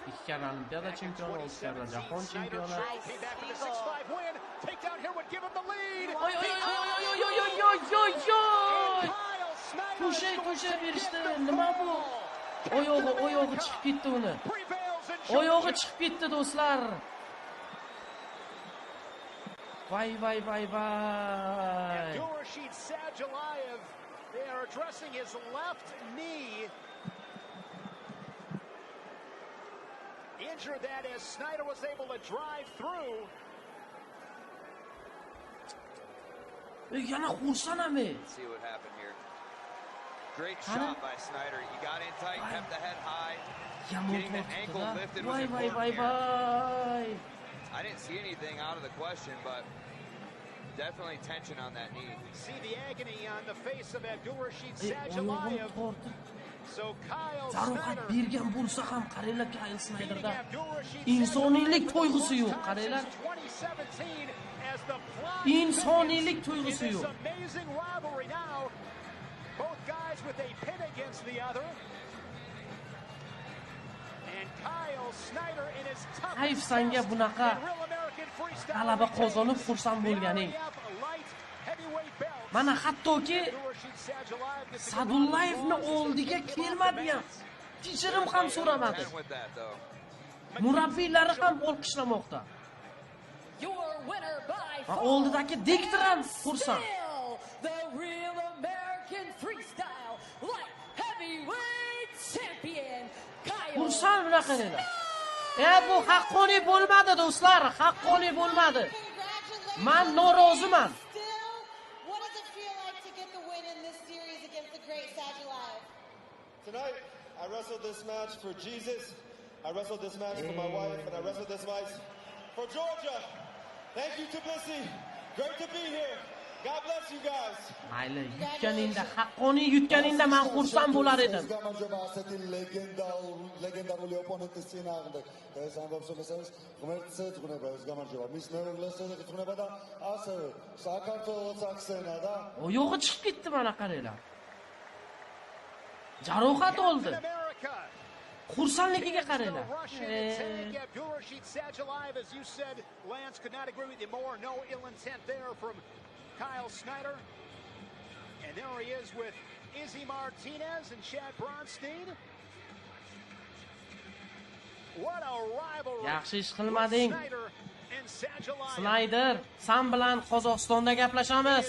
İki kere Olimpiada çempionu, 6 kere Japon çempionu. Oy oy oy oy oy oy oy oy oy. Ko'shay berishdi. Nima bu? Oyog'i chiqib ketdi uni. Oyog'i chiqib ketdi do'stlar. Vay. Abdurrashid Sajalayev, they are addressing his left knee. Injured that as Snyder was able to drive through. Yana xursandmi? See what happened here. Great shot by Snyder. He got in tight, kept the head high. Getting the ankle lifted was important here. I didn't see anything out of the question, but definitely tension on that knee. See the agony on the face of Abdurrashid Sajalayev. So Kyle Snyder bergan bo'lsa ham qaranglar, Kyle Snyderda insoniylik to'yg'usi yo'q, qaranglar. İnsoniylik to'yg'usi yo'q. Amazing rivalry now. Both guys with a pin against the other. And Kyle Snyder in his tough. Hayf sanga bunaqa g'alaba qozonib xursand bo'lganing. Mana hattoki Sadullayevni oldiga kelmadi ham. Kechirim ham so'ramadi. Murabbiylari ham olqishlamoqda. Oldidagi diktor ham xursand. The real American freestyle light heavyweight champion Kyle. Xursand bunaqa edi. Bu haqqoniy bo'lmadi do'stlar, haqqoniy bo'lmadi. Men noroziman. Tonight, I wrestled this match for Jesus. I wrestled this match for my wife, and I wrestled this match for Georgia. Thank you, Tbilisi. Great to be here. God bless you guys. Mayli, yutganingda, haqqoniy yutganingda men xursand bo'lar edim. Oyog'i chiqib ketdi, mana qaranglar. Jarohat oldi. Xursandligiga qaranglar. Abdurrashid Sajalayev, as you said, Lance could not agree with you more. No ill intent there from Kyle Snyder. And there he is with Izzy Martinez and Chad Bronstein. What a rivalry. Yaxshi ish qilmading. Snyder, sen bilan Qozog'istonda gaplashamiz.